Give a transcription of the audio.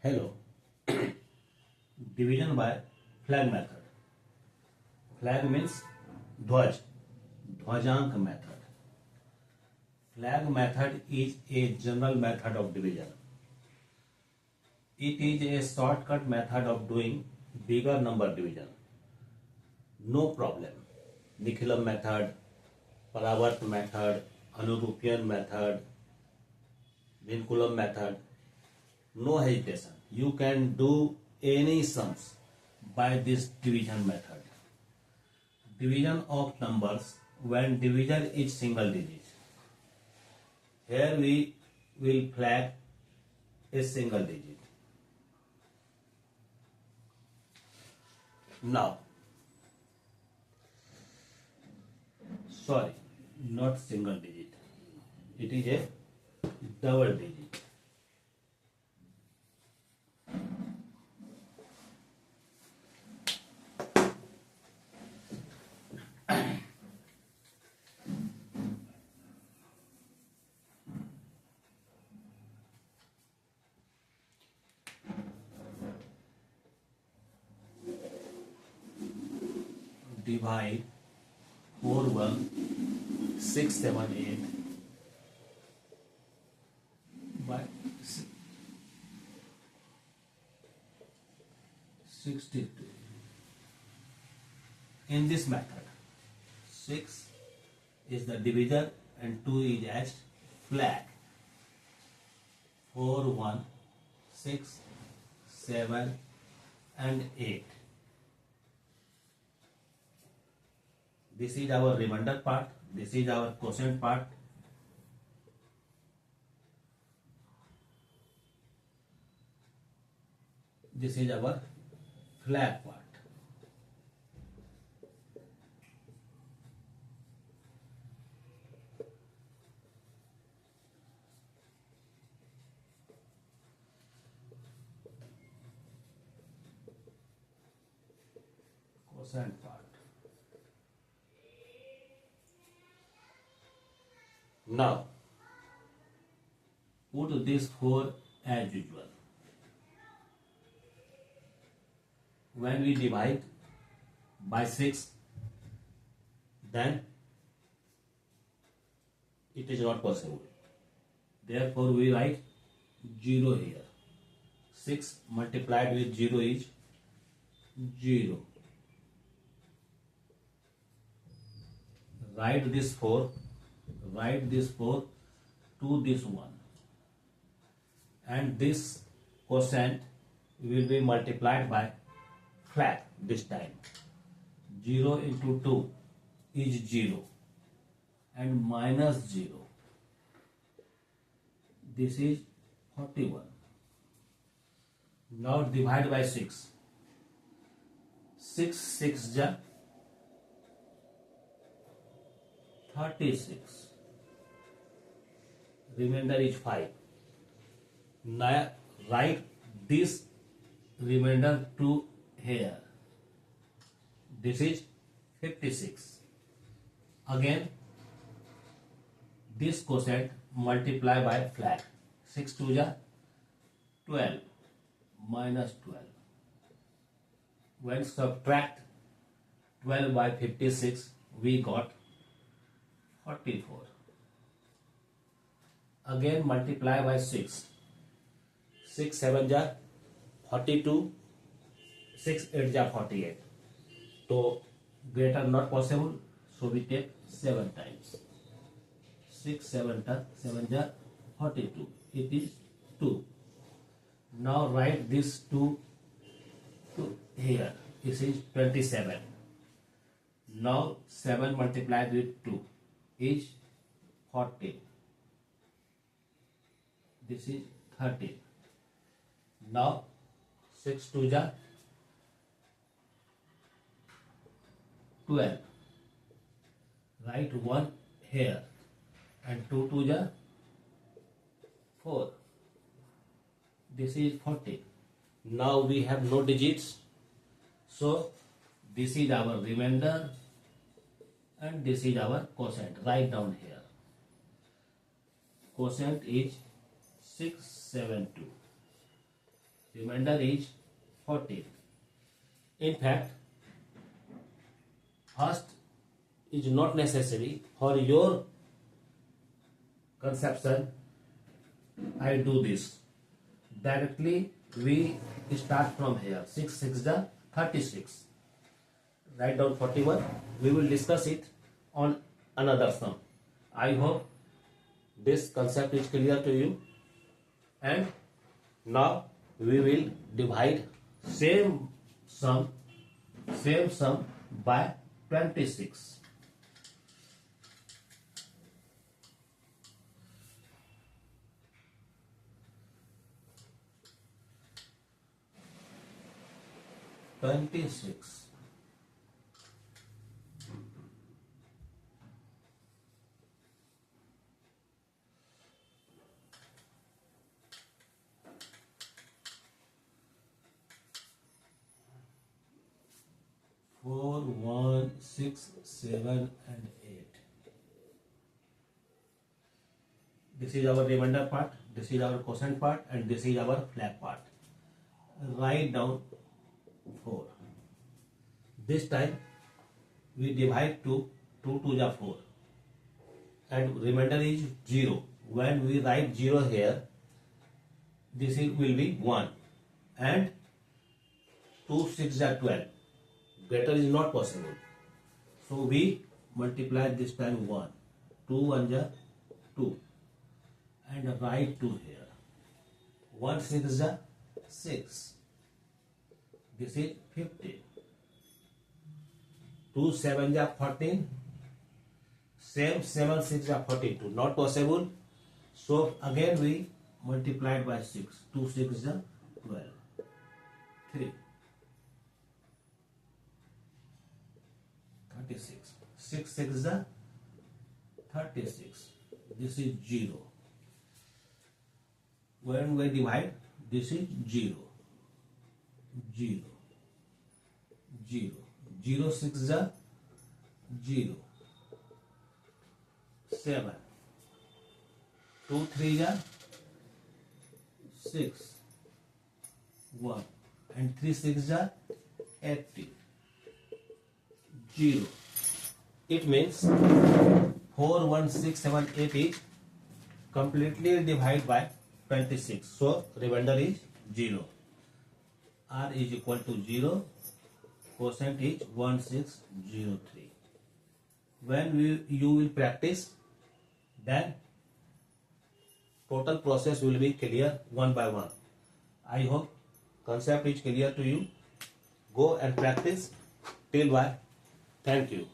Hello. Division by flag method. Flag means ध्वज, ध्वजांक method. Flag method is a general method of division. It is a shortcut method of doing bigger number division. No problem. Nikhilam method, Paravart method, Anurupian method, Vinculum method. No hesitation. You can do any sums by this division method. Division of numbers when division is single digit. Here we will flag a single digit. Now, sorry, not single digit. It is a double digit. Divide 4, 1, 6, 7, 8 by 62. In this method, 6 is the divisor and 2 is as flag. 4, 1, 6, 7 and 8. This is our remainder part, this is our quotient part. This is our flag part. Quotient part. Now, put this 4 as usual. When we divide by 6, then it is not possible. Therefore, we write 0 here. 6 multiplied with 0 is 0. Write this 4 to this 1, and this quotient will be multiplied by flag this time. 0 into 2 is 0 and minus 0. This is 41. Now divide by 6. 6 6 ja 36. Remainder is 5. Now write this remainder to here. This is 56. Again, this quotient multiply by flag. 6 2 ja 12 minus 12. When subtract 12 by 56, we got 44. Again multiply by 6. 6 7 ja 42. 6 8 ja 48. So greater not possible. So we take 7 times. 6 7 ja 42. It is 2. Now write this 2 to here. This is 27. Now 7 multiplied with 2 is 40. This is 13. Now 6 2 ja 12. Write 1 here and 2 2 ja 4. This is 40. Now we have no digits. So this is our remainder and this is our quotient. Write down here. Quotient is 672. remainder is 14. In fact, first is not necessary. For your conception, I do this. Directly we start from here. 6 6 the 36. Write down 41. We will discuss it on another sum. I hope this concept is clear to you. And now we will divide same sum by 26. Four, 1, 6, 7 and 8. This is our remainder part, this is our quotient part, and this is our flag part. Write down 4. This time we divide to 2 to the 4 and remainder is 0. When we write 0 here, this will be 1 and 2 6 are 12. Greater is not possible. So we multiply this time 1. 2 1 are 2 and write 2 here. 1 6 are 6. This is 50. 2 7 are 14. Same 7 6 are 42. Not possible. So again we multiplied by 6. 2 6 are 12. 3. 36. 6 6 are 36. This is 0. When we divide, this is 0. 0. 0. 0 6 are 0. 7. 2 3 are 6. 1 and 3 6 are 80. 0. It means 4 1 6 7 8 is completely divided by 26. So remainder is 0. R is equal to 0. Quotient is 1603. When you will practice, then total process will be clear one by one. I hope concept is clear to you. Go and practice till Y. Thank you.